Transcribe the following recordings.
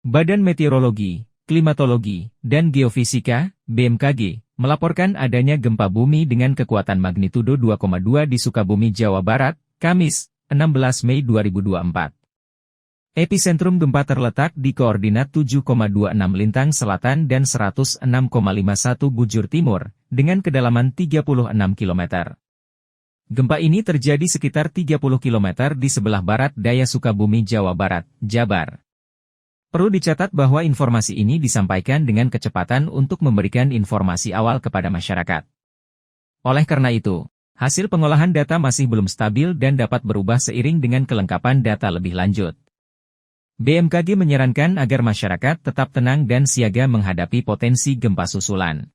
Badan Meteorologi, Klimatologi, dan Geofisika, BMKG, melaporkan adanya gempa bumi dengan kekuatan magnitudo 2,2 di Sukabumi, Jawa Barat, Kamis, 16 Mei 2024. Epicentrum gempa terletak di koordinat 7,26 lintang selatan dan 106,51 bujur timur, dengan kedalaman 36 km. Gempa ini terjadi sekitar 30 km di sebelah barat daya Sukabumi, Jawa Barat, Jabar. Perlu dicatat bahwa informasi ini disampaikan dengan kecepatan untuk memberikan informasi awal kepada masyarakat. Oleh karena itu, hasil pengolahan data masih belum stabil dan dapat berubah seiring dengan kelengkapan data lebih lanjut. BMKG menyarankan agar masyarakat tetap tenang dan siaga menghadapi potensi gempa susulan.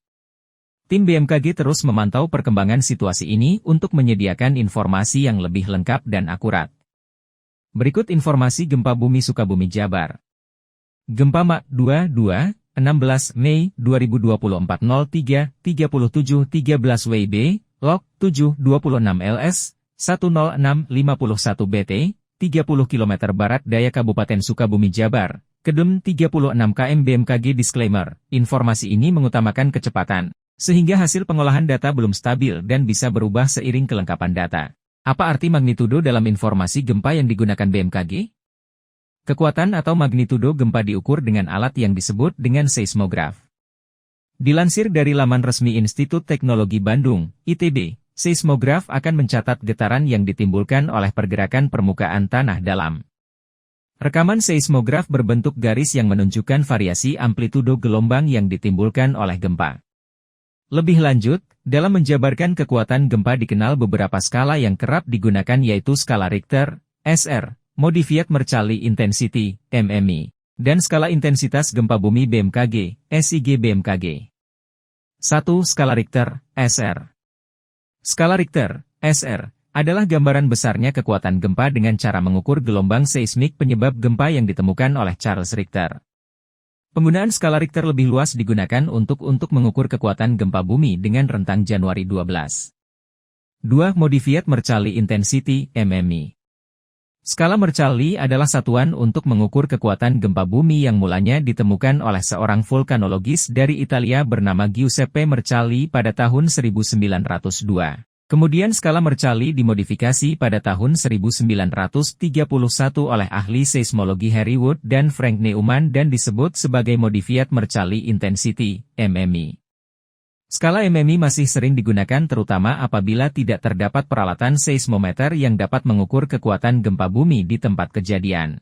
Tim BMKG terus memantau perkembangan situasi ini untuk menyediakan informasi yang lebih lengkap dan akurat. Berikut informasi gempa bumi Sukabumi, Jabar. Gempa Mak 22, 16 Mei 2024 03.37.13 WIB, Log 7.26 LS, 106.51 BT, 30 km barat daya Kabupaten Sukabumi, Jabar, Kedum 36 km. BMKG Disclaimer, informasi ini mengutamakan kecepatan, sehingga hasil pengolahan data belum stabil dan bisa berubah seiring kelengkapan data. Apa arti magnitudo dalam informasi gempa yang digunakan BMKG? Kekuatan atau magnitudo gempa diukur dengan alat yang disebut dengan seismograf. Dilansir dari laman resmi Institut Teknologi Bandung, ITB, seismograf akan mencatat getaran yang ditimbulkan oleh pergerakan permukaan tanah dalam. Rekaman seismograf berbentuk garis yang menunjukkan variasi amplitudo gelombang yang ditimbulkan oleh gempa. Lebih lanjut, dalam menjabarkan kekuatan gempa dikenal beberapa skala yang kerap digunakan yaitu skala Richter, SR, Modified Mercalli Intensity, MMI, dan skala intensitas gempa bumi BMKG, SIG BMKG. 1. Skala Richter, SR. Skala Richter, SR, adalah gambaran besarnya kekuatan gempa dengan cara mengukur gelombang seismik penyebab gempa yang ditemukan oleh Charles Richter. Penggunaan skala Richter lebih luas digunakan untuk mengukur kekuatan gempa bumi dengan rentang Januari 12. 2. Modified Mercalli Intensity, MMI. Skala Mercalli adalah satuan untuk mengukur kekuatan gempa bumi yang mulanya ditemukan oleh seorang vulkanologis dari Italia bernama Giuseppe Mercalli pada tahun 1902. Kemudian skala Mercalli dimodifikasi pada tahun 1931 oleh ahli seismologi Harry Wood dan Frank Neumann dan disebut sebagai Modified Mercalli Intensity, MMI. Skala MMI masih sering digunakan terutama apabila tidak terdapat peralatan seismometer yang dapat mengukur kekuatan gempa bumi di tempat kejadian.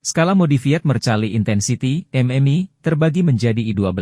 Skala Modified Mercalli Intensity, MMI, terbagi menjadi I12.